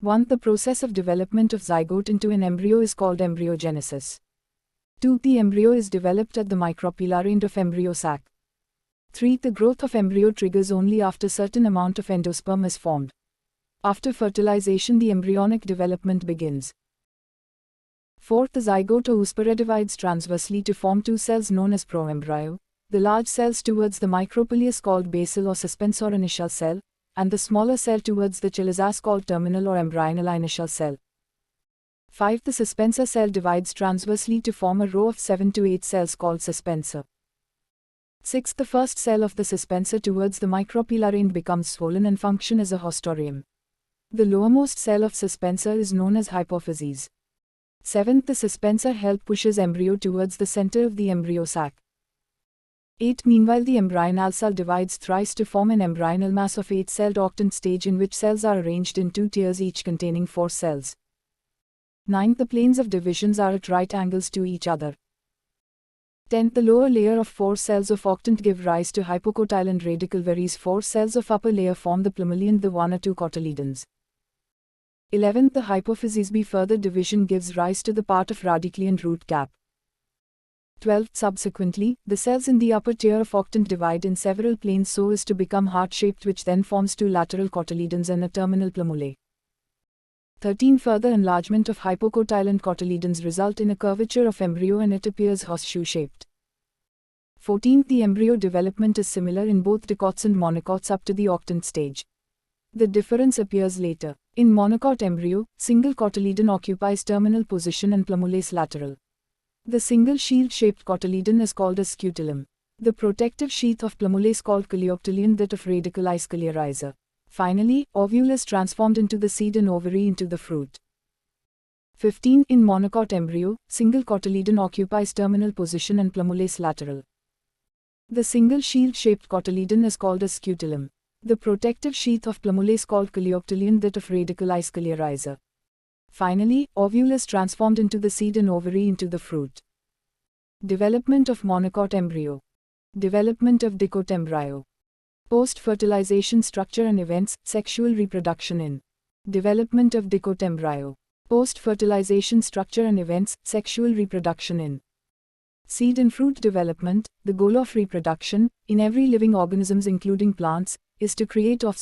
1. The process of development of zygote into an embryo is called embryogenesis. 2. The embryo is developed at the micropillar end of embryo sac. 3. The growth of embryo triggers only after certain amount of endosperm is formed. After fertilization, the embryonic development begins. 4. The zygote or oospare divides transversely to form two cells known as proembryo, the large cells towards the micropyle called basal or suspensor initial cell, and the smaller cell towards the chylizas called terminal or embryonal initial cell. 5. The suspensor cell divides transversely to form a row of 7 to 8 cells called suspensor. 6. The first cell of the suspensor towards the micropillar end becomes swollen and function as a hostorium. The lowermost cell of suspensor is known as hypophyses. 7. The suspensor help pushes embryo towards the center of the embryo sac. 8. Meanwhile, the embryonal cell divides thrice to form an embryonal mass of 8-celled octant stage in which cells are arranged in 2 tiers each containing 4 cells. 9. The planes of divisions are at right angles to each other. 10. The lower layer of 4 cells of octant give rise to hypocotyledon radicle, whereas 4 cells of upper layer form the plumule and the 1 or 2 cotyledons. 11. The hypophyses B further division gives rise to the part of radicule and root cap. 12. Subsequently, the cells in the upper tier of octant divide in several planes so as to become heart-shaped, which then forms 2 lateral cotyledons and a terminal plumule. 13. Further enlargement of hypocotyledon cotyledons result in a curvature of embryo and it appears horseshoe-shaped. 14. The embryo development is similar in both dicots and monocots up to the octant stage. The difference appears later. In monocot embryo, single cotyledon occupies terminal position and plumule lateral. The single shield-shaped cotyledon is called a scutellum. The protective sheath of plumule is called coleoptile, that of radicle is coleorizer. Finally, ovule is transformed into the seed and ovary into the fruit. 15. In monocot embryo, single cotyledon occupies terminal position and plumule lateral. The single shield-shaped cotyledon is called a scutellum. The protective sheath of plumule is called coleoptile, that of radicle is coleorizer. Finally, ovule is transformed into the seed and ovary into the fruit. Development of monocot embryo. Development of dicot embryo. Post-fertilization structure and events, sexual reproduction in. Development of dicot embryo. Post-fertilization structure and events, sexual reproduction in. Seed and fruit development. The goal of reproduction, in every living organisms including plants, is to create offspring.